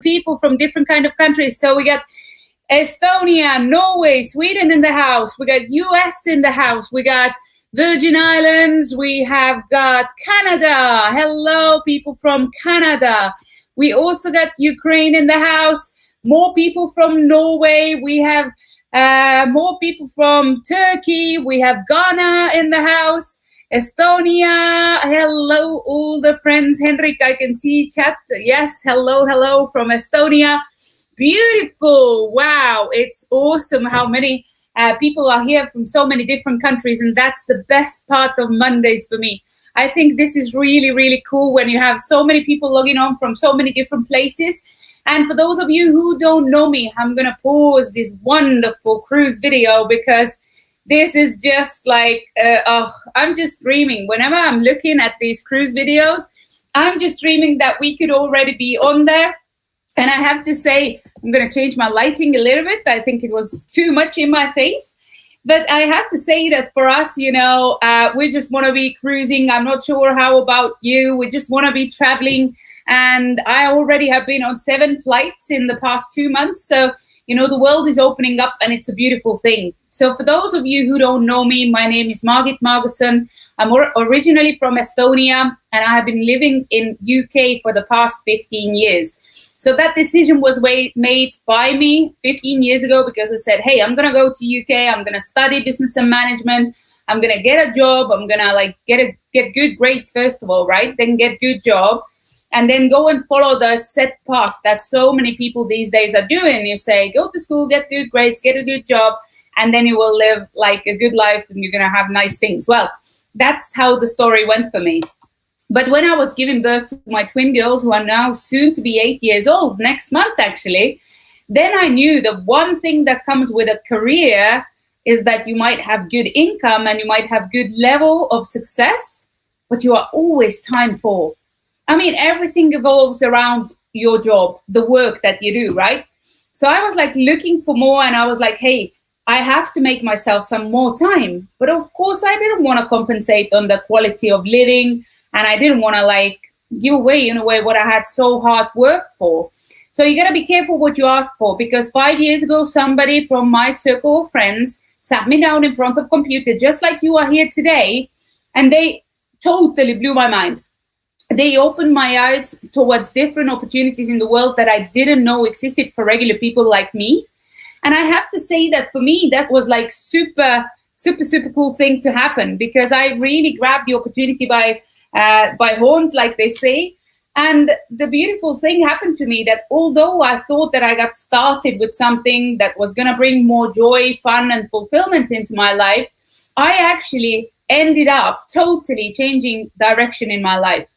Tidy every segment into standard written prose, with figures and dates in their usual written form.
people from different kind of countries. So we got Estonia, Norway, Sweden in the house. We got US in the house. We got Virgin Islands. We have got Canada. Hello, people from Canada. We also got Ukraine in the house. More people from Norway. We have more people from Turkey. We have Ghana in the house. Estonia. Hello, all the friends. Henrik, I can see chat. Yes, hello from Estonia. Beautiful. Wow, it's awesome how many people are here from so many different countries, and that's the best part of Mondays for me. I think this is really, really cool when you have so many people logging on from so many different places. And for those of you who don't know me, I'm going to pause this wonderful cruise video because this is just like, I'm just dreaming. Whenever I'm looking at these cruise videos, I'm just dreaming that we could already be on there. And I have to say, I'm going to change my lighting a little bit. I think it was too much in my face. But I have to say that for us, you know, we just want to be cruising. I'm not sure how about you. We just want to be traveling. And I already have been on 7 flights in the past 2 months. So, you know, the world is opening up and it's a beautiful thing. So for those of you who don't know me, my name is Margit Marguson. I'm originally from Estonia and I have been living in UK for the past 15 years. So that decision was made by me 15 years ago because I said, hey, I'm going to go to UK. I'm going to study business and management. I'm going to get a job. I'm going to get good grades first of all, right? Then get good job. And then go and follow the set path that so many people these days are doing. You say, go to school, get good grades, get a good job, and then you will live like a good life and you're going to have nice things. Well, that's how the story went for me. But when I was giving birth to my twin girls, who are now soon to be 8 years old, next month actually, then I knew the one thing that comes with a career is that you might have good income and you might have good level of success, but you are always time poor. I mean, everything evolves around your job, the work that you do, right? So I was like looking for more and I was like, hey, I have to make myself some more time. But of course, I didn't want to compensate on the quality of living and I didn't want to like give away in a way what I had so hard worked for. So you got to be careful what you ask for because 5 years ago, somebody from my circle of friends sat me down in front of a computer, just like you are here today, and they totally blew my mind. They opened my eyes towards different opportunities in the world that I didn't know existed for regular people like me. And I have to say that for me, that was like super cool thing to happen because I really grabbed the opportunity by horns, like they say. And the beautiful thing happened to me that although I thought that I got started with something that was going to bring more joy, fun, and fulfillment into my life, I actually ended up totally changing direction in my life.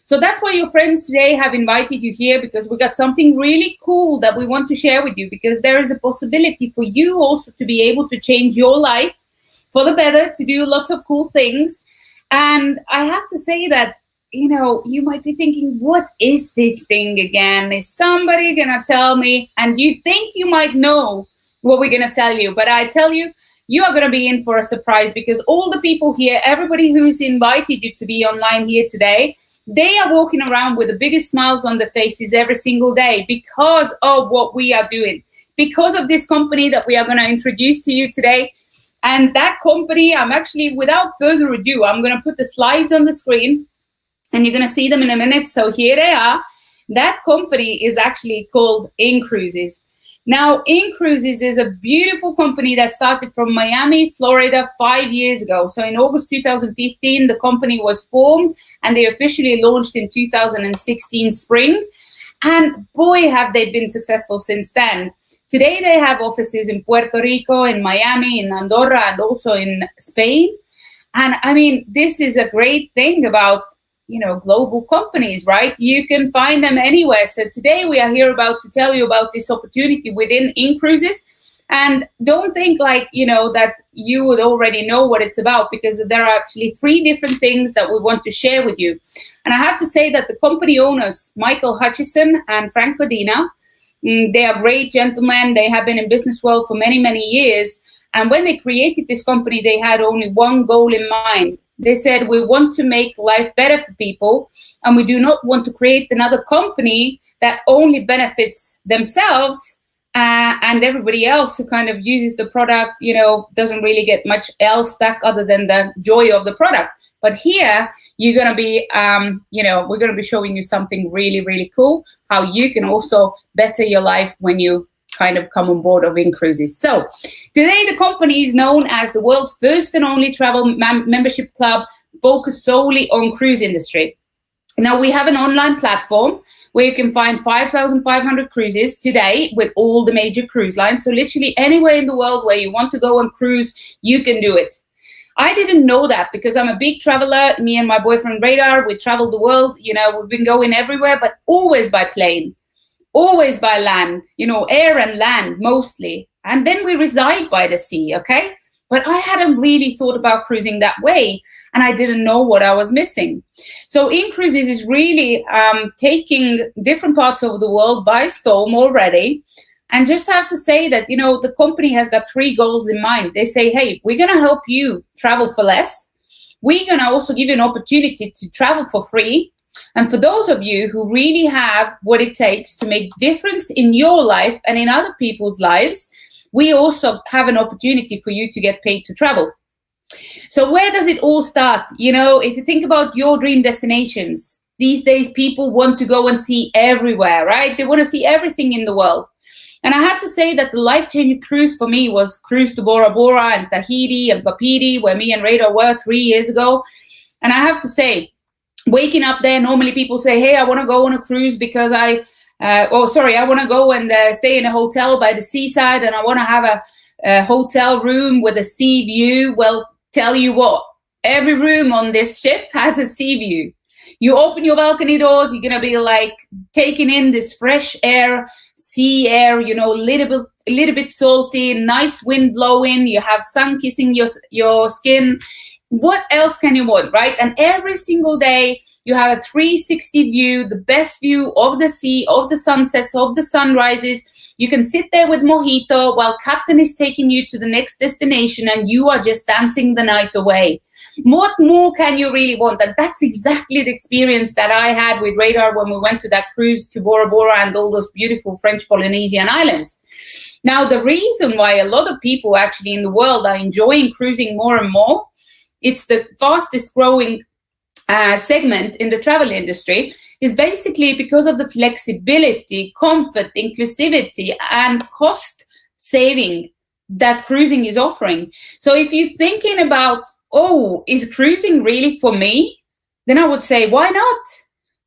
So that's why your friends today have invited you here because we got something really cool that we want to share with you because there is a possibility for you also to be able to change your life for the better, to do lots of cool things. And I have to say that, you know, you might be thinking, what is this thing again? Is somebody going to tell me? And you think you might know what we're going to tell you. But I tell you, you are going to be in for a surprise because all the people here, everybody who's invited you to be online here today, they are walking around with the biggest smiles on their faces every single day because of what we are doing, because of this company that we are going to introduce to you today. And that company, I'm actually, without further ado, I'm going to put the slides on the screen and you're going to see them in a minute. So here they are. That company is actually called inCruises. Now, inCruises is a beautiful company that started from Miami, Florida 5 years ago. So in August 2015, the company was formed and they officially launched in 2016 spring. And boy, have they been successful since then. Today, they have offices in Puerto Rico, in Miami, in Andorra, and also in Spain. And I mean, this is a great thing about, you know, global companies, right? You can find them anywhere. So today we are here about to tell you about this opportunity within inCruises. And don't think like, you know, that you would already know what it's about because there are actually 3 different things that we want to share with you. And I have to say that the company owners, Michael Hutchison and Frank Godina, they are great gentlemen. They have been in business world for many, many years. And when they created this company, they had only one goal in mind. they said, we want to make life better for people, and we do not want to create another company that only benefits themselves and everybody else who kind of uses the product, doesn't really get much else back other than the joy of the product. But here you're going to be, we're going to be showing you something really, really cool, how you can also better your life when you kind of come on board of inCruises. So today the company is known as the world's first and only travel membership club focused solely on cruise industry. Now, we have an online platform where you can find 5,500 cruises today with all the major cruise lines. So literally anywhere in the world where you want to go on cruise, you can do it. I didn't know that because I'm a big traveler. Me and my boyfriend Radar, we travel the world. We've been going everywhere, but always by plane, always by land, air and land mostly. And then we reside by the sea, okay? But I hadn't really thought about cruising that way, and I didn't know what I was missing. So inCruises is really taking different parts of the world by storm already. And just have to say that, the company has got 3 goals in mind. They say, hey, we're going to help you travel for less. We're going to also give you an opportunity to travel for free. And for those of you who really have what it takes to make difference in your life and in other people's lives, we also have an opportunity for you to get paid to travel. So where does it all start? If you think about your dream destinations, these days people want to go and see everywhere, right? They want to see everything in the world. And I have to say that the life-changing cruise for me was cruise to Bora Bora and Tahiti and Papiri, where me and Radar were 3 years ago. And I have to say, waking up there, normally people say, hey, I want to go on a cruise because I want to go and stay in a hotel by the seaside, and I want to have a hotel room with a sea view. Well, tell you what, every room on this ship has a sea view. You open your balcony doors, you're going to be like taking in this fresh air, sea air, a little bit salty, nice wind blowing, you have sun kissing your skin. What else can you want, right? And every single day you have a 360 view, the best view of the sea, of the sunsets, of the sunrises. You can sit there with mojito while captain is taking you to the next destination and you are just dancing the night away. What more can you really want? And that's exactly the experience that I had with Radar when we went to that cruise to Bora Bora and all those beautiful French Polynesian islands. Now, the reason why a lot of people actually in the world are enjoying cruising more and more, it's the fastest growing segment in the travel industry, is basically because of the flexibility, comfort, inclusivity, and cost saving that cruising is offering. So if you're thinking about, is cruising really for me? Then I would say, why not?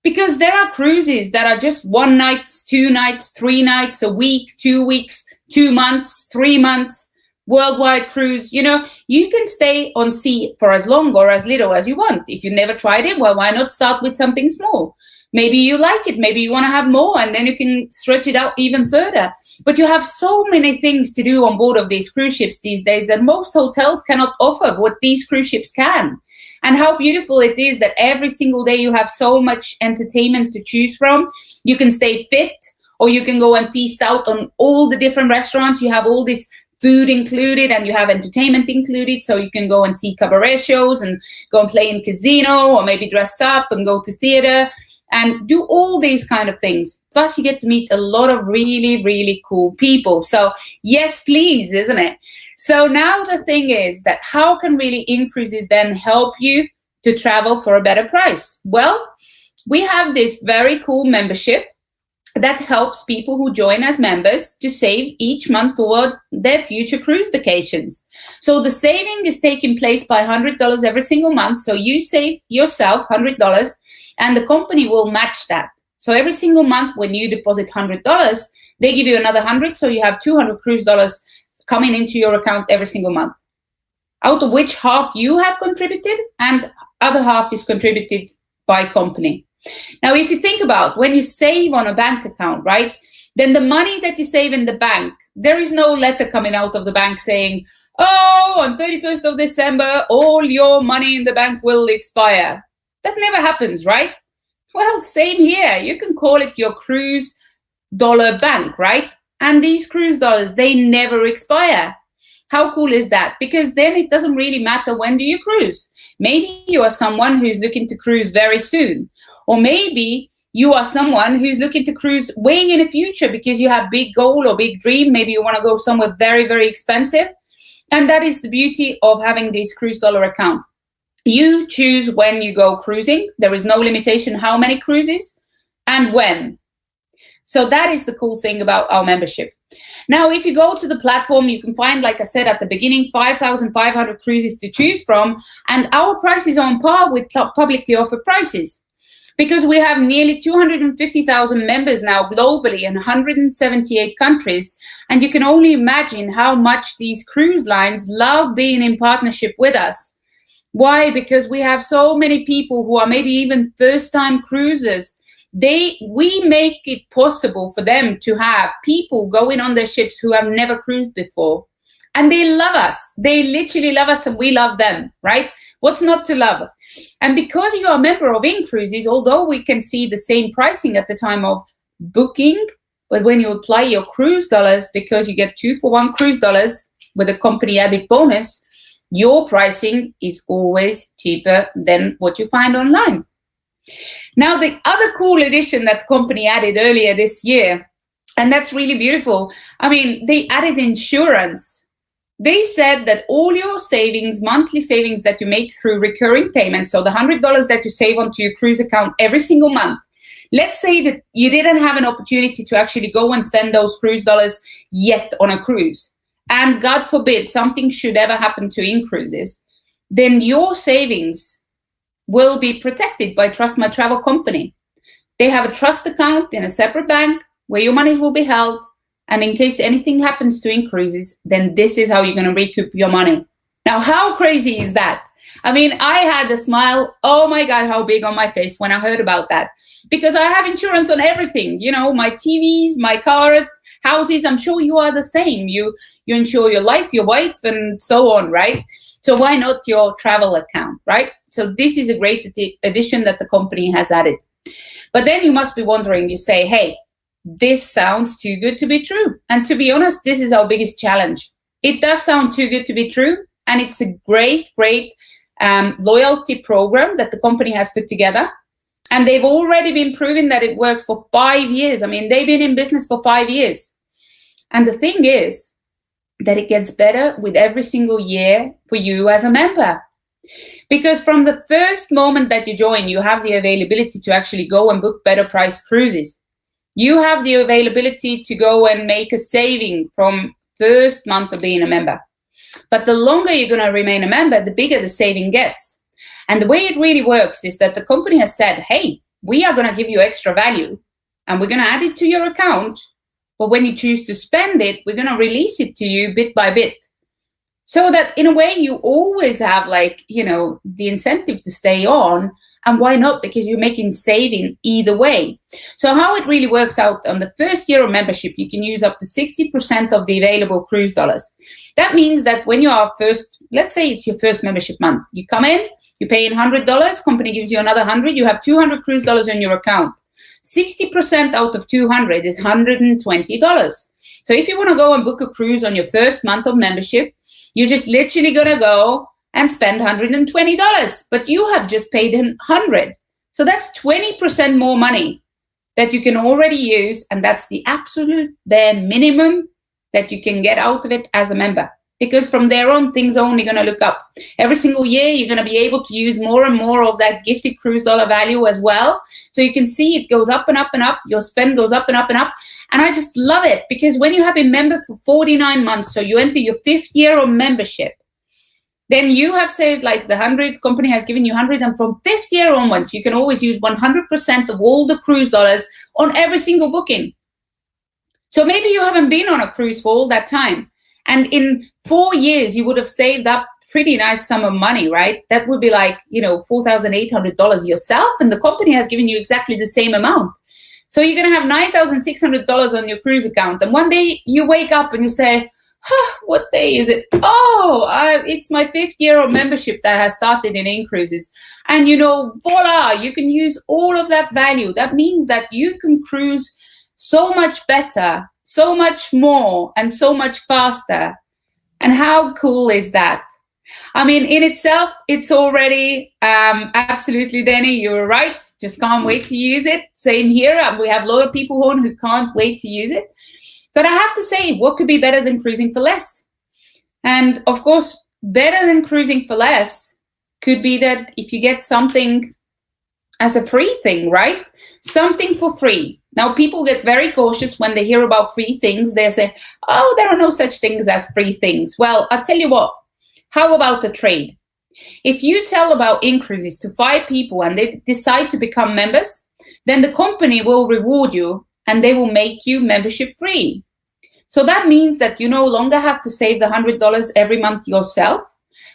Because there are cruises that are just 1 night, 2 nights, 3 nights, a week, 2 weeks, 2 months, 3 months, worldwide cruise. You can stay on sea for as long or as little as you want. If you never tried it, well, why not start with something small? Maybe you like it, maybe you want to have more, and then you can stretch it out even further. But you have so many things to do on board of these cruise ships these days that most hotels cannot offer what these cruise ships can. And how beautiful it is that every single day you have so much entertainment to choose from. You can stay fit, or you can go and feast out on all the different restaurants. You have all this food included and you have entertainment included, so you can go and see cabaret shows and go and play in casino, or maybe dress up and go to theater and do all these kind of things. Plus you get to meet a lot of really, really cool people. So yes, please, isn't it? So now the thing is that how can really inCruises then help you to travel for a better price? Well, we have this very cool membership that helps people who join as members to save each month towards their future cruise vacations. So the saving is taking place by $100 every single month. So you save yourself $100 and the company will match that. So every single month when you deposit $100, they give you another 100. So you have 200 cruise dollars coming into your account every single month, out of which half you have contributed and other half is contributed by company. Now, if you think about when you save on a bank account, right, then the money that you save in the bank, there is no letter coming out of the bank saying, on 31st of December, all your money in the bank will expire. That never happens, right? Well, same here. You can call it your cruise dollar bank, right? And these cruise dollars, they never expire. How cool is that? Because then it doesn't really matter when do you cruise. Maybe you are someone who's looking to cruise very soon. Or maybe you are someone who's looking to cruise way in the future because you have big goal or big dream. Maybe you want to go somewhere very, very expensive. And that is the beauty of having this cruise dollar account. You choose when you go cruising. There is no limitation how many cruises and when. So that is the cool thing about our membership. Now, if you go to the platform, you can find, like I said at the beginning, 5,500 cruises to choose from. And our prices are on par with publicly offered prices, because we have nearly 250,000 members now globally in 178 countries. And you can only imagine how much these cruise lines love being in partnership with us. Why? Because we have so many people who are maybe even first-time cruisers. We make it possible for them to have people going on their ships who have never cruised before. And they love us. They literally love us, and we love them, right? What's not to love? And because you are a member of inCruises, although we can see the same pricing at the time of booking, but when you apply your cruise dollars, because you get 2-for-1 cruise dollars with a company added bonus, your pricing is always cheaper than what you find online. Now, the other cool addition that the company added earlier this year, and that's really beautiful. I mean, they added insurance. They said that all your savings, monthly savings that you make through recurring payments, so the $100 that you save onto your cruise account every single month, let's say that you didn't have an opportunity to actually go and spend those cruise dollars yet on a cruise, and God forbid something should ever happen to inCruises, then your savings will be protected by Trust My Travel Company. They have a trust account in a separate bank where your money will be held. And in case anything happens to inCruises, then this is how you're going to recoup your money. Now, how crazy is that? I mean, I had a smile, oh my God, how big on my face when I heard about that. Because I have insurance on everything, you know, my TVs, my cars, houses. I'm sure you are the same. You insure your life, your wife, and so on, right? So why not your travel account, right? So this is a great addition that the company has added. But then you must be wondering, you say, hey, this sounds too good to be true. And to be honest, this is our biggest challenge. It does sound too good to be true. And it's a great loyalty program that the company has put together. And they've already been proving that it works for 5 years. I mean, they've been in business for 5 years. And the thing is that it gets better with every single year for you as a member. Because from the first moment that you join, you have the availability to actually go and book better priced cruises. You have the availability to go and make a saving from first month of being a member. But the longer you're going to remain a member, the bigger the saving gets. And the way it really works is that the company has said, hey, we are going to give you extra value and we're going to add it to your account. But when you choose to spend it, we're going to release it to you bit by bit. So that in a way you always have the incentive to stay on. And why not? Because you're making saving either way. So how it really works out, on the first year of membership, you can use up to 60% of the available cruise dollars. That means that when you are let's say it's your first membership month, you come in, you pay in $100, company gives you another 100, you have 200 cruise dollars on your account. 60% out of 200 is $120. So if you want to go and book a cruise on your first month of membership, you're just literally going to go and spend $120, but you have just paid $100. So that's 20% more money that you can already use, and that's the absolute bare minimum that you can get out of it as a member. Because from there on, things are only going to look up. Every single year, you're going to be able to use more and more of that gifted cruise dollar value as well. So you can see it goes up and up and up. Your spend goes up and up and up. And I just love it, because when you have been a member for 49 months, so you enter your 5th year of membership, then you have saved the 100, company has given you 100, and from 5th year onwards, you can always use 100% of all the cruise dollars on every single booking. So maybe you haven't been on a cruise for all that time. And in 4 years, you would have saved up pretty nice sum of money, right? That would be $4,800 yourself, and the company has given you exactly the same amount. So you're going to have $9,600 on your cruise account. And one day you wake up and you say, what day is it? It's my 5th year of membership that has started in inCruises. And, voila, you can use all of that value. That means that you can cruise so much better, so much more, and so much faster And how cool is that? I mean, in itself, it's already absolutely, Danny, you're right. Just can't wait to use it. Same here. We have a lot of people on who can't wait to use it. But I have to say, what could be better than cruising for less? And of course, better than cruising for less could be that if you get something as a free thing, right? Something for free. Now, people get very cautious when they hear about free things. They say, oh, there are no such things as free things. Well, I'll tell you what. How about the trade? If you tell about inCruises to 5 people and they decide to become members, then the company will reward you and they will make you membership free. So that means that you no longer have to save the $100 every month yourself.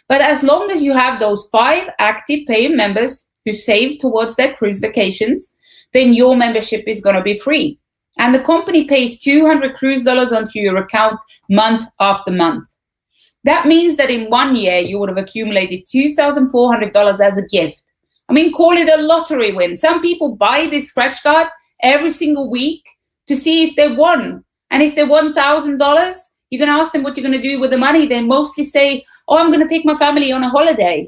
But as long as you have those 5 active paying members who save towards their cruise vacations, then your membership is going to be free. And the company pays $200 cruise dollars onto your account month after month. That means that in 1 year, you would have accumulated $2,400 as a gift. I mean, call it a lottery win. Some people buy this scratch card every single week to see if they won. And if they won $1,000, you're going to ask them what you're going to do with the money. They mostly say, oh, I'm going to take my family on a holiday.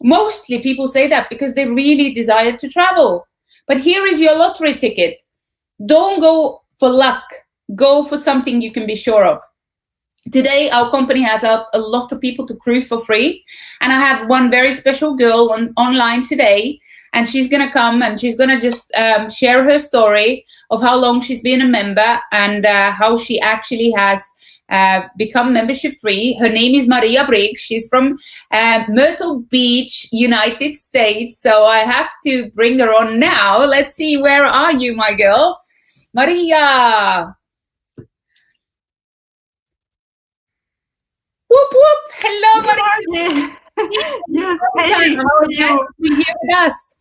Mostly people say that because they really desire to travel. But here is your lottery ticket. Don't go for luck. Go for something you can be sure of. Today, our company has helped a lot of people to cruise for free. And I have one very special girl online today. And she's going to come and she's going to just share her story of how long she's been a member and how she actually has become membership free. Her name is Maria Briggs. She's from Myrtle Beach, United States. So I have to bring her on now. Let's see, where are you, my girl? Maria. Whoop, whoop. Hello, Maria. Yes, hey, how are you? Be here with us.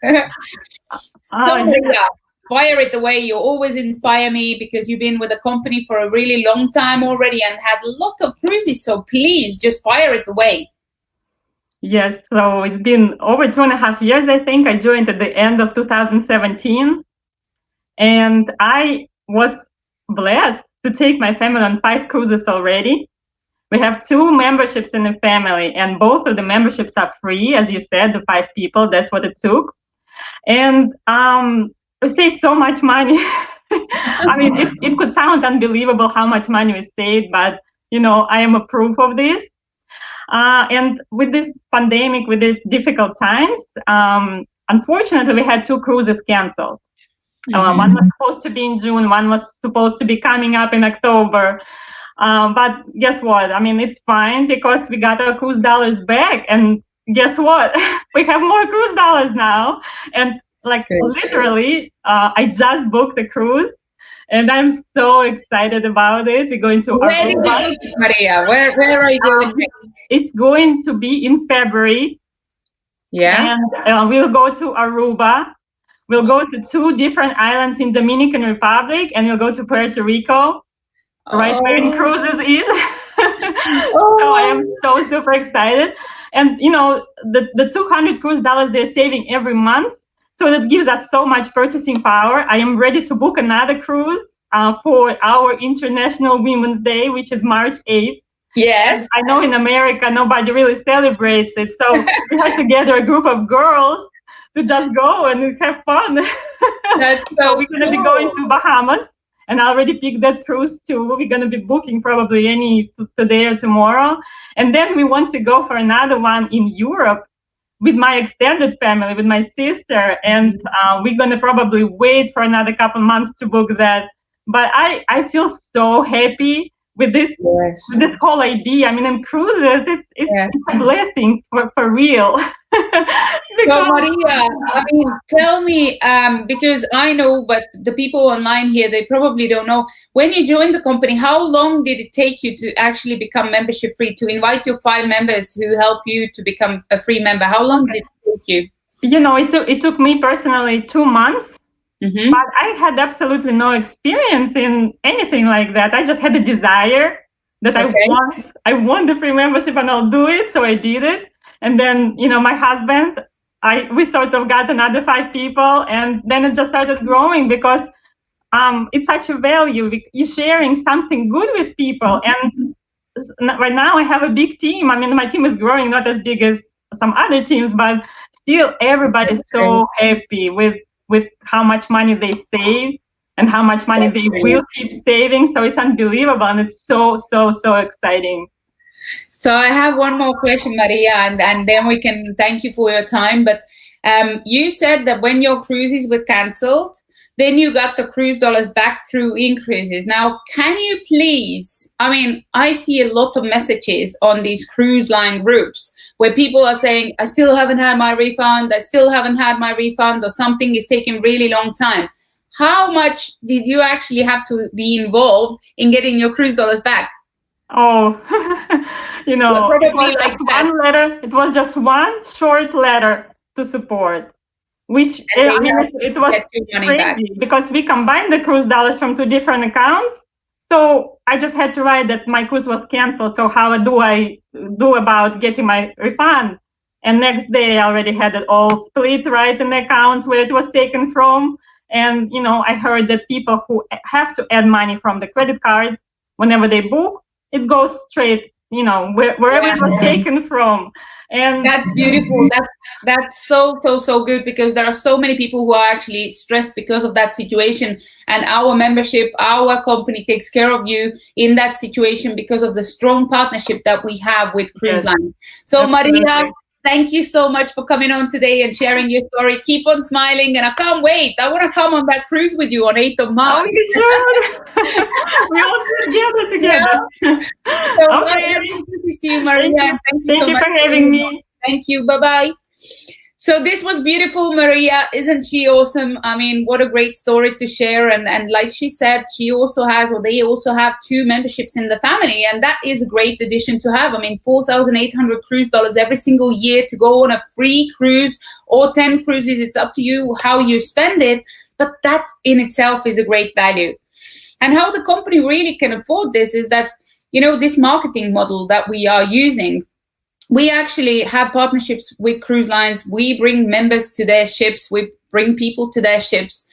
So, Maria, fire it away. You always inspire me because you've been with the company for a really long time already and had a lot of cruises. So please just fire it away. Yes, so it's been over 2.5 years, I think. I joined at the end of 2017. And I was blessed to take my family on 5 cruises already. We have 2 memberships in the family, and both of the memberships are free, as you said, the 5 people, that's what it took. And we saved so much money. I mean, it could sound unbelievable how much money we saved, but, you know, I am a proof of this. And with this pandemic, with these difficult times, unfortunately, we had 2 cruises canceled. One was supposed to be in June, one was supposed to be coming up in October. But guess what? I mean, it's fine because we got our cruise dollars back. And guess what? We have more cruise dollars now. And like literally, I just booked the cruise and I'm so excited about it. We're going to Aruba. Maria, where are you going? It's going to be in February. Yeah. And we'll go to Aruba. We'll go to 2 different islands in Dominican Republic, and we'll go to Puerto Rico. Right where inCruises is. So I am so super excited. And you know, the 200 cruise dollars they're saving every month, so that gives us so much purchasing power. I am ready to book another cruise for our International Women's Day, which is March 8th. Yes. And I know in America nobody really celebrates it, so we had to gather a group of girls to just go and have fun. So we're gonna be going to Bahamas. And I already picked that cruise too. We're going to be booking probably any today or tomorrow. And then we want to go for another one in Europe with my extended family, with my sister. And we're going to probably wait for another couple months to book that. But I feel so happy with this, with this whole idea. I mean, in cruises, it's a blessing for real. So Maria, I mean, tell me, because I know, but the people online here, they probably don't know. When you joined the company, how long did it take you to actually become membership free, to invite your 5 members who help you to become a free member? How long did it take you? You know, it took me personally 2 months. But I had absolutely no experience in anything like that. I just had a desire that I want the free membership and I'll do it. So I did it. And then, you know, my husband, we sort of got another 5 people, and then it just started growing because it's such a value. You're sharing something good with people. And right now I have a big team. I mean, my team is growing, not as big as some other teams, but still everybody's so happy with how much money they save and how much money they will keep saving. So it's unbelievable, and it's so exciting. So I have one more question, Maria, and then we can thank you for your time. But you said that when your cruises were cancelled, then you got the cruise dollars back through inCruises. Now, can you please, I mean, I see a lot of messages on these cruise line groups where people are saying, I still haven't had my refund, or something is taking really long time. How much did you actually have to be involved in getting your cruise dollars back? Oh, it was like just one letter. It was just one short letter to support, which it was crazy because we combined the cruise dollars from 2 different accounts. So I just had to write that my cruise was canceled. So how do I do about getting my refund? And next day I already had it all split right in the accounts where it was taken from. And I heard that people who have to add money from the credit card whenever they book, it goes straight, wherever it was taken from. And that's beautiful. That's so good, because there are so many people who are actually stressed because of that situation, and our membership, our company takes care of you in that situation because of the strong partnership that we have with cruise lines. So absolutely. Maria, thank you so much for coming on today and sharing your story. Keep on smiling, and I can't wait. I want to come on that cruise with you on 8th of March. Oh, you should. We all should gather together. Yeah. So, okay. To you, Maria. Thank you so much for having me. Thank you. Bye-bye. So this was beautiful, Maria. Isn't she awesome? I mean, what a great story to share. And like she said, they also have 2 memberships in the family. And that is a great addition to have. I mean, 4,800 cruise dollars every single year to go on a free cruise or 10 cruises. It's up to you how you spend it. But that in itself is a great value. And how the company really can afford this is that, this marketing model that we are using, we actually have partnerships with cruise lines. We bring members to their ships. We bring people to their ships.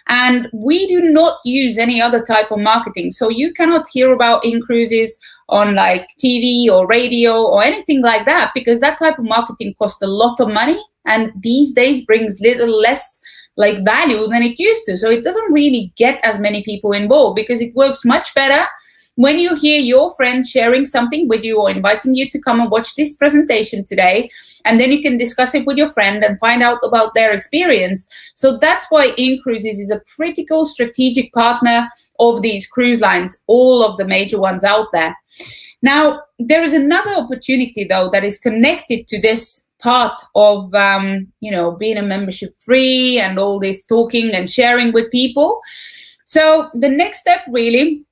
And we do not use any other type of marketing. So you cannot hear about inCruises on like TV or radio or anything like that, because that type of marketing costs a lot of money and these days brings little less like value than it used to. So it doesn't really get as many people involved, because it works much better when you hear your friend sharing something with you or inviting you to come and watch this presentation today, and then you can discuss it with your friend and find out about their experience. So that's why inCruises is a critical strategic partner of these cruise lines, all of the major ones out there. Now, there is another opportunity, though, that is connected to this part of, being a membership free and all this talking and sharing with people. So the next step, really,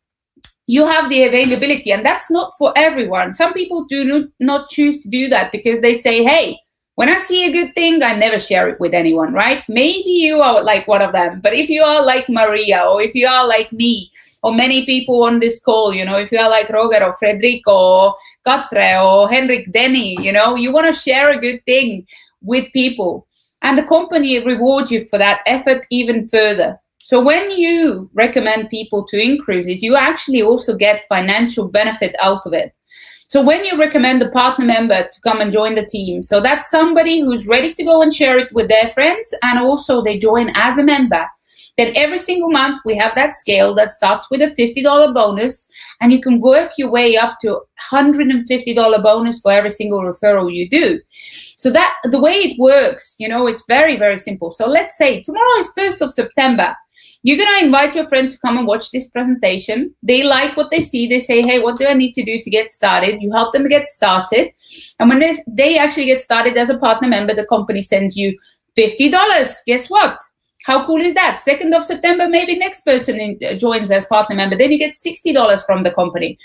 you have the availability, and that's not for everyone. Some people do not choose to do that because they say, hey, when I see a good thing, I never share it with anyone, right? Maybe you are like one of them, but if you are like Maria, or if you are like me, or many people on this call, if you are like Roger or Frederico or Katre or Henrik Denny, you want to share a good thing with people, and the company rewards you for that effort even further. So when you recommend people to inCruises, you actually also get financial benefit out of it. So when you recommend a partner member to come and join the team, so that's somebody who's ready to go and share it with their friends, and also they join as a member, then every single month we have that scale that starts with a $50 bonus, and you can work your way up to $150 bonus for every single referral you do. So that the way it works, it's very, very simple. So let's say tomorrow is 1st of September. You're going to invite your friend to come and watch this presentation. They like what they see. They say, hey, what do I need to do to get started? You help them get started. And when they actually get started as a partner member, the company sends you $50. Guess what? How cool is that? 2nd of September, maybe next person joins as partner member. Then you get $60 from the company.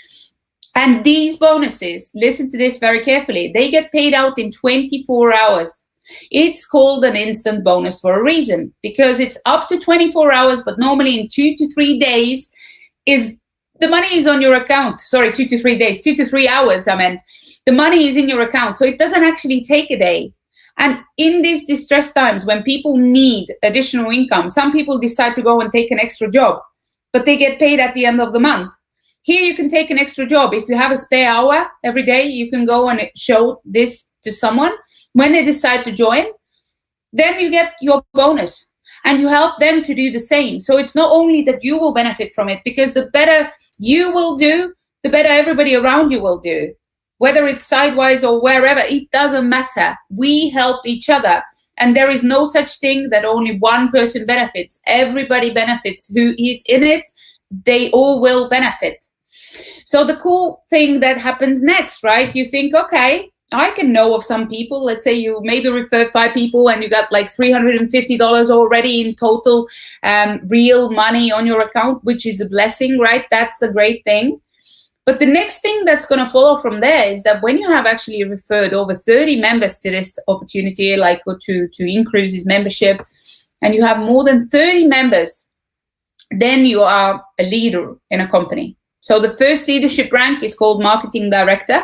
And these bonuses, listen to this very carefully, they get paid out in 24 hours. It's called an instant bonus for a reason, because it's up to 24 hours, but normally in 2 to 3 days the money is on your account. Sorry, 2 to 3 days, 2 to 3 hours. The money is in your account. So it doesn't actually take a day. And in these distress times when people need additional income, some people decide to go and take an extra job, but they get paid at the end of the month. Here you can take an extra job. If you have a spare hour every day, you can go and show this to someone. When they decide to join, then you get your bonus and you help them to do the same. So it's not only that you will benefit from it, because the better you will do, the better everybody around you will do. Whether it's sidewise or wherever, it doesn't matter. We help each other. And there is no such thing that only one person benefits. Everybody benefits. Who is in it, they all will benefit. So the cool thing that happens next, right? You think, okay, I can know of some people. Let's say you maybe referred 5 people and you got like $350 already in total real money on your account, which is a blessing, right? That's a great thing. But the next thing that's going to follow from there is that when you have actually referred over 30 members to this opportunity, like to inCruises membership, and you have more than 30 members, then you are a leader in a company. So the first leadership rank is called marketing director.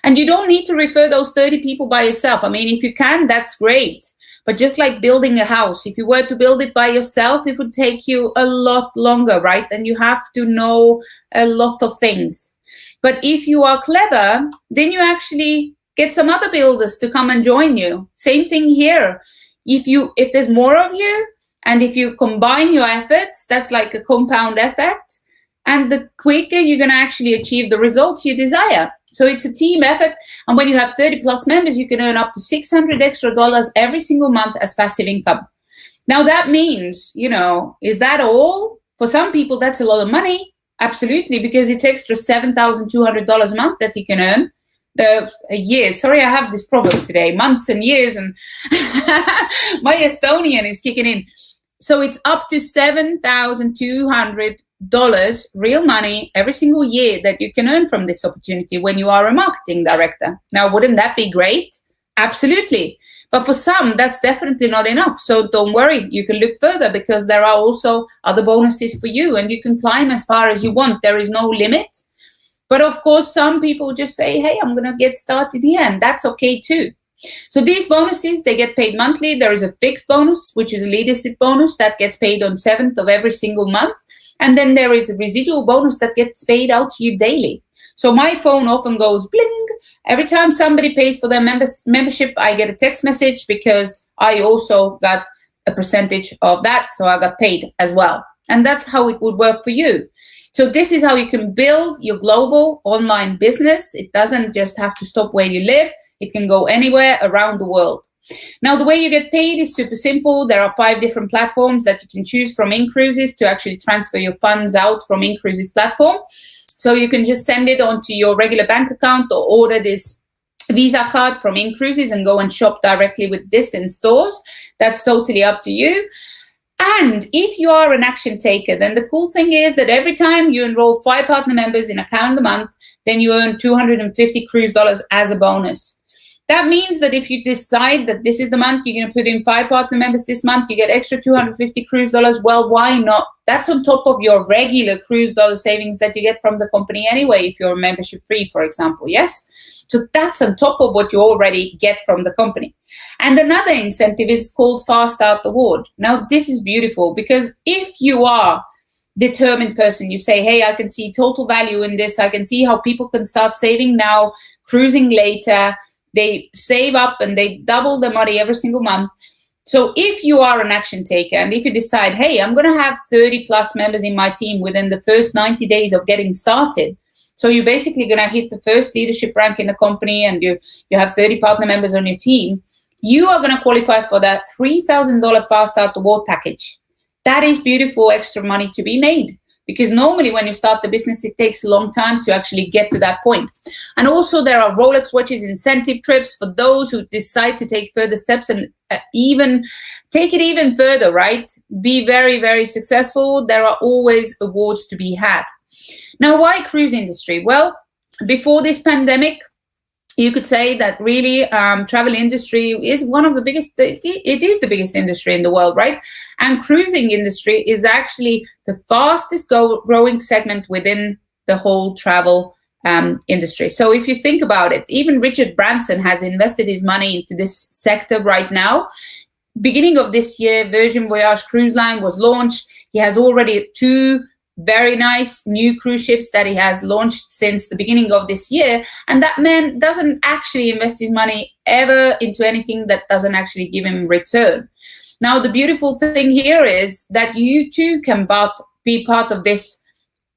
And you don't need to refer those 30 people by yourself. I mean, if you can, that's great. But just like building a house, if you were to build it by yourself, it would take you a lot longer, right? And you have to know a lot of things. But if you are clever, then you actually get some other builders to come and join you. Same thing here. If there's more of you, and if you combine your efforts, that's like a compound effect. And the quicker you're going to actually achieve the results you desire. So it's a team effort. And when you have 30 plus members, you can earn up to $600 extra every single month as passive income. Now that means, is that all? For some people, that's a lot of money. Absolutely, because it's extra $7,200 a month that you can earn a year. Sorry, I have this problem today, months and years, and my Estonian is kicking in. So it's up to $7,200 real money every single year that you can earn from this opportunity when you are a marketing director. Now, wouldn't that be great? Absolutely. But for some, that's definitely not enough. So don't worry, you can look further because there are also other bonuses for you and you can climb as far as you want. There is no limit. But of course, some people just say, hey, I'm going to get started here, and that's okay too. So these bonuses, they get paid monthly. There is a fixed bonus, which is a leadership bonus that gets paid on 7th of every single month. And then there is a residual bonus that gets paid out to you daily. So my phone often goes bling. Every time somebody pays for their membership, I get a text message because I also got a percentage of that. So I got paid as well. And that's how it would work for you. So this is how you can build your global online business. It doesn't just have to stop where you live. It can go anywhere around the world. Now, the way you get paid is super simple. There are 5 different platforms that you can choose from inCruises to actually transfer your funds out from inCruises platform. So you can just send it onto your regular bank account or order this Visa card from inCruises and go and shop directly with this in stores. That's totally up to you. And if you are an action taker, then the cool thing is that every time you enroll 5 partner members in a calendar month, then you earn $250 cruise dollars as a bonus. That means that if you decide that this is the month you're going to put in 5 partner members this month, you get extra $250 cruise dollars. Well, why not? That's on top of your regular cruise dollar savings that you get from the company anyway, if you're membership free, for example. Yes. So that's on top of what you already get from the company. And another incentive is called Fast Start Award. Now, this is beautiful because if you are determined person, you say, hey, I can see total value in this. I can see how people can start saving now, cruising later. They save up and they double the money every single month. So if you are an action taker and if you decide, hey, I'm going to have 30 plus members in my team within the first 90 days of getting started. So you're basically going to hit the first leadership rank in the company and you have 30 partner members on your team. You are going to qualify for that $3,000 Fast Start Award package. That is beautiful extra money to be made. Because normally when you start the business, it takes a long time to actually get to that point. And also there are Rolex watches, incentive trips for those who decide to take further steps and even take it even further, right? Be very, very successful. There are always awards to be had. Now, why cruise industry? Well, before this pandemic, you could say that really travel industry is one of the biggest, it is the biggest industry in the world, right? And cruising industry is actually the fastest growing segment within the whole travel industry. So if you think about it, even Richard Branson has invested his money into this sector right now. Beginning of this year, Virgin Voyage Cruise Line was launched. He has already 2 very nice new cruise ships that he has launched since the beginning of this year. And that man doesn't actually invest his money ever into anything that doesn't actually give him return. Now, the beautiful thing here is that you too can be part of this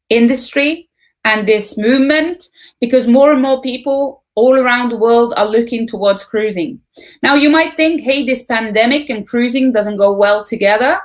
industry and this movement, because more and more people all around the world are looking towards cruising. Now, you might think, hey, this pandemic and cruising doesn't go well together,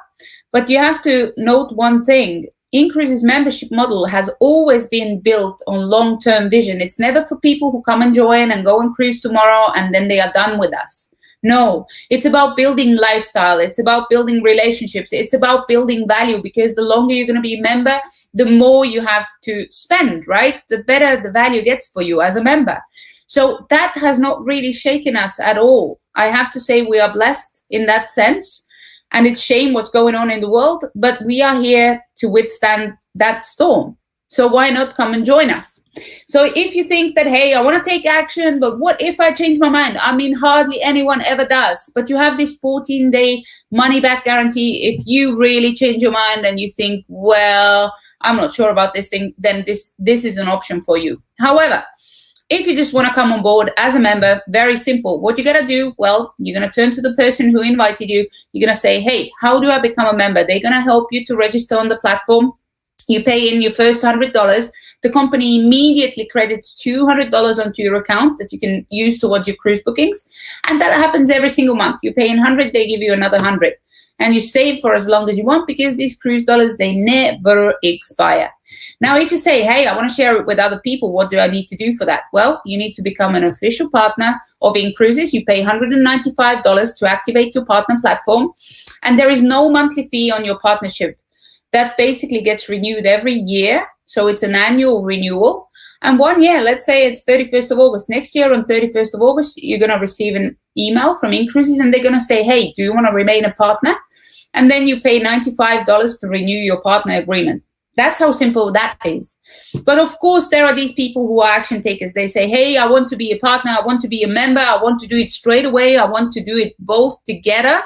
but you have to note one thing. inCruises membership model has always been built on long-term vision. It's never for people who come and join and go and cruise tomorrow and then they are done with us. No, it's about building lifestyle. It's about building relationships. It's about building value, because the longer you're going to be a member, the more you have to spend, right? The better the value gets for you as a member. So that has not really shaken us at all. I have to say we are blessed in that sense. And it's shame what's going on in the world, but we are here to withstand that storm. So why not come and join us? So if you think that, hey, I want to take action, but what if I change my mind? I mean, hardly anyone ever does. But you have this 14-day money-back guarantee. If you really change your mind and you think, well, I'm not sure about this thing, then this is an option for you. However, if you just want to come on board as a member, very simple. What you got to do, well, you're going to turn to the person who invited you. You're going to say, hey, how do I become a member? They're going to help you to register on the platform. You pay in your first $100. The company immediately credits $200 onto your account that you can use towards your cruise bookings. And that happens every single month. You pay in 100, they give you another 100. And you save for as long as you want, because these cruise dollars, they never expire. Now, if you say, hey, I want to share it with other people, what do I need to do for that? Well, you need to become an official partner of inCruises. You pay $195 to activate your partner platform. And there is no monthly fee on your partnership. That basically gets renewed every year. So it's an annual renewal. And 1 year, let's say it's 31st of August. Next year on 31st of August, you're going to receive an email from inCruises and they're going to say, hey, do you want to remain a partner? And then you pay $95 to renew your partner agreement. That's how simple that is. But of course, there are these people who are action takers. They say, hey, I want to be a partner. I want to be a member. I want to do it straight away. I want to do it both together.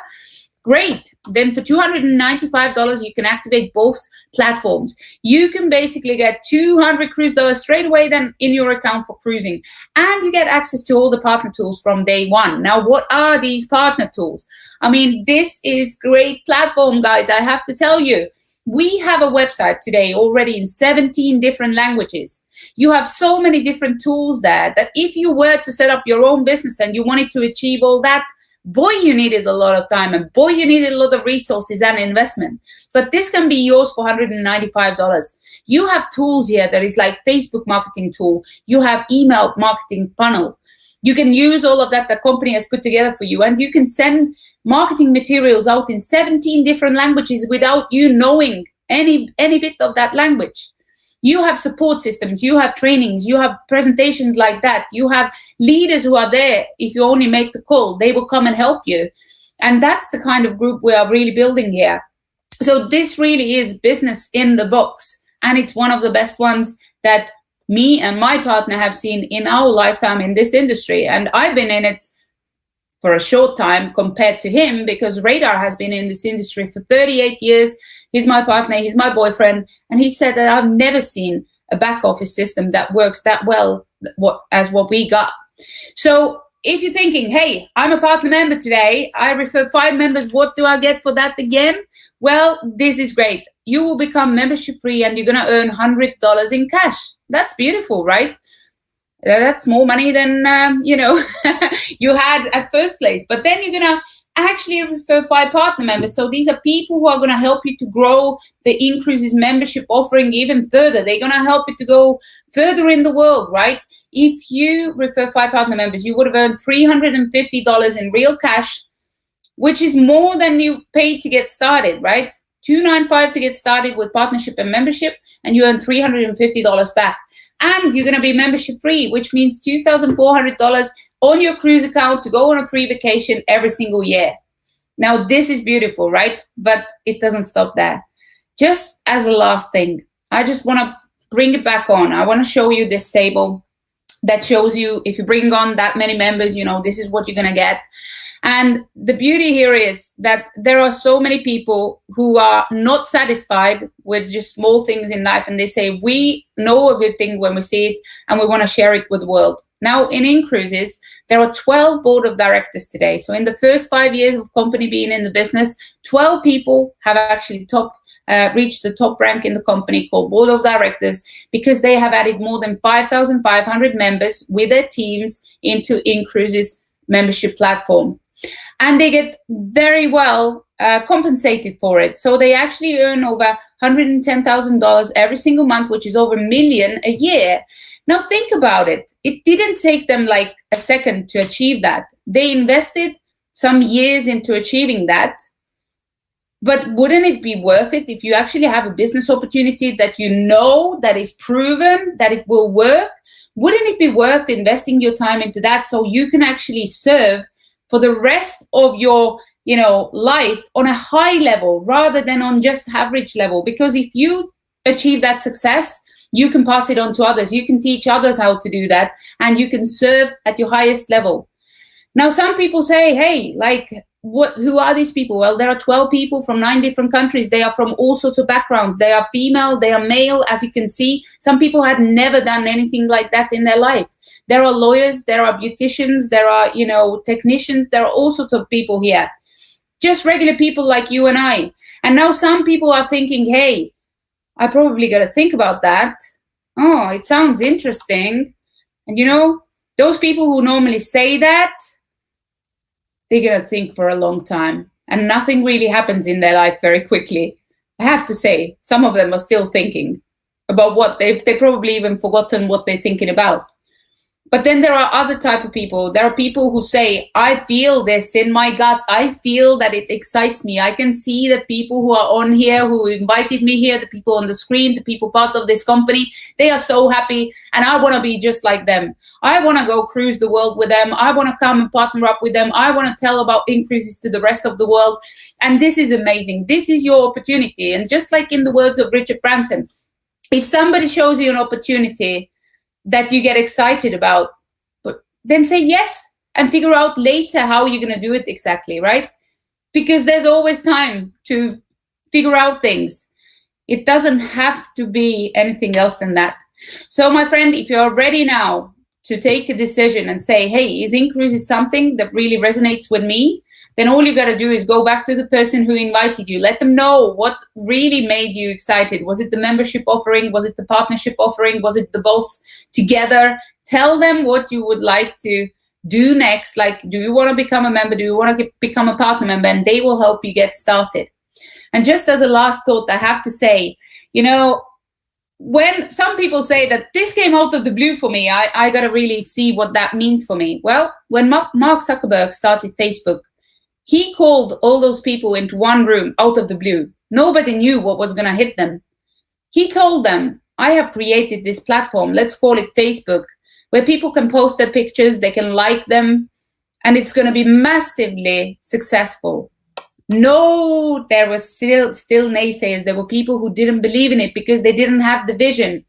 Great. Then for $295, you can activate both platforms. You can basically get 200 cruise dollars straight away then in your account for cruising. And you get access to all the partner tools from day one. Now, what are these partner tools? I mean, this is great platform, guys. I have to tell you, we have a website today already in 17 different languages. You have so many different tools there that if you were to set up your own business and you wanted to achieve all that, boy, you needed a lot of time and boy, you needed a lot of resources and investment. But this can be yours for $195. You have tools here that is like Facebook marketing tool. You have email marketing funnel. You can use all of that the company has put together for you, and you can send marketing materials out in 17 different languages without you knowing any bit of that language. You have support systems, you have trainings, you have presentations like that. You have leaders who are there. If you only make the call, they will come and help you. And that's the kind of group we are really building here. So this really is business in the box. And it's one of the best ones that me and my partner have seen in our lifetime in this industry. And I've been in it for a short time compared to him, because Radar has been in this industry for 38 years. He's my partner, he's my boyfriend, and he said that I've never seen a back office system that works that well as what we got. So if you're thinking, hey, I'm a partner member today, I refer 5 members, what do I get for that again? Well, this is great. You will become membership free and you're going to earn $100 in cash. That's beautiful, right? That's more money than, you had at first place. But then you're going to actually refer 5 partner members. So these are people who are going to help you to grow the inCruises membership offering even further. They're going to help you to go further in the world, right? If you refer 5 partner members, you would have earned $350 in real cash, which is more than you paid to get started, right? $295 to get started with partnership and membership, and you earn $350 back. And you're going to be membership free, which means $2,400 on your cruise account to go on a free vacation every single year. Now, this is beautiful, right? But it doesn't stop there. Just as a last thing, I just want to bring it back on. I want to show you this table. that shows you if you bring on that many members, this is what you're going to get. And the beauty here is that there are so many people who are not satisfied with just small things in life. And they say, we know a good thing when we see it and we want to share it with the world. Now in inCruises, there are 12 board of directors today. So in the first 5 years of company being in the business, 12 people have actually reached the top rank in the company called board of directors, because they have added more than 5,500 members with their teams into inCruises membership platform. And they get very well compensated for it. So they actually earn over $110,000 every single month, which is over $1 million a year. Now think about it. It didn't take them like a second to achieve that. They invested some years into achieving that. But wouldn't it be worth it if you actually have a business opportunity that that is proven that it will work? Wouldn't it be worth investing your time into that so you can actually serve for the rest of your life on a high level rather than on just average level? Because if you achieve that success, you can pass it on to others. You can teach others how to do that, and you can serve at your highest level. Now, some people say, hey, who are these people? Well, there are 12 people from 9 different countries. They are from all sorts of backgrounds. They are female, they are male, as you can see. Some people had never done anything like that in their life. There are lawyers, there are beauticians, there are, technicians, there are all sorts of people here. Just regular people like you and I. And now some people are thinking, hey, I probably got to think about that. Oh, it sounds interesting. And those people who normally say that, they're going to think for a long time. And nothing really happens in their life very quickly. I have to say, some of them are still thinking about what they probably even forgotten what they're thinking about. But then there are other type of people. There are people who say, I feel this in my gut. I feel that it excites me. I can see the people who are on here, who invited me here, the people on the screen, the people part of this company, they are so happy. And I want to be just like them. I want to go cruise the world with them. I want to come and partner up with them. I want to tell about inCruises to the rest of the world. And this is amazing. This is your opportunity. And just like in the words of Richard Branson, if somebody shows you an opportunity that you get excited about, but then say yes and figure out later how you're going to do it exactly, right? Because there's always time to figure out things. It doesn't have to be anything else than that. So my friend, if you're ready now to take a decision and say, hey, is inCruises something that really resonates with me? Then all you got to do is go back to the person who invited you. Let them know what really made you excited. Was it the membership offering? Was it the partnership offering? Was it the both together? Tell them what you would like to do next. Like, do you want to become a member? Do you want to become a partner member? And they will help you get started. And just as a last thought, I have to say, when some people say that this came out of the blue for me, I got to really see what that means for me. Well, when Mark Zuckerberg started Facebook, he called all those people into one room out of the blue. Nobody knew what was going to hit them. He told them, I have created this platform, let's call it Facebook, where people can post their pictures, they can like them, and it's going to be massively successful. No, there was still naysayers. There were people who didn't believe in it because they didn't have the vision.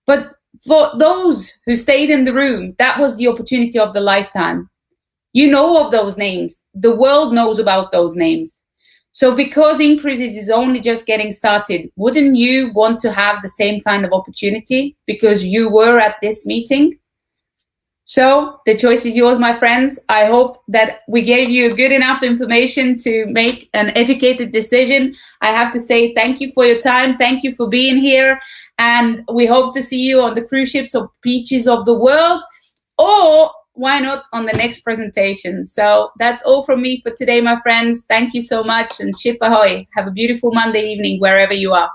But for those who stayed in the room, that was the opportunity of the lifetime. You know of those names. The world knows about those names. So because inCruises is only just getting started, wouldn't you want to have the same kind of opportunity because you were at this meeting? So the choice is yours, my friends. I hope that we gave you good enough information to make an educated decision. I have to say thank you for your time. Thank you for being here. And we hope to see you on the cruise ships or beaches of the world, or why not on the next presentation. So that's all from me for today, my friends. Thank you so much, and ship ahoy. Have a beautiful Monday evening wherever you are.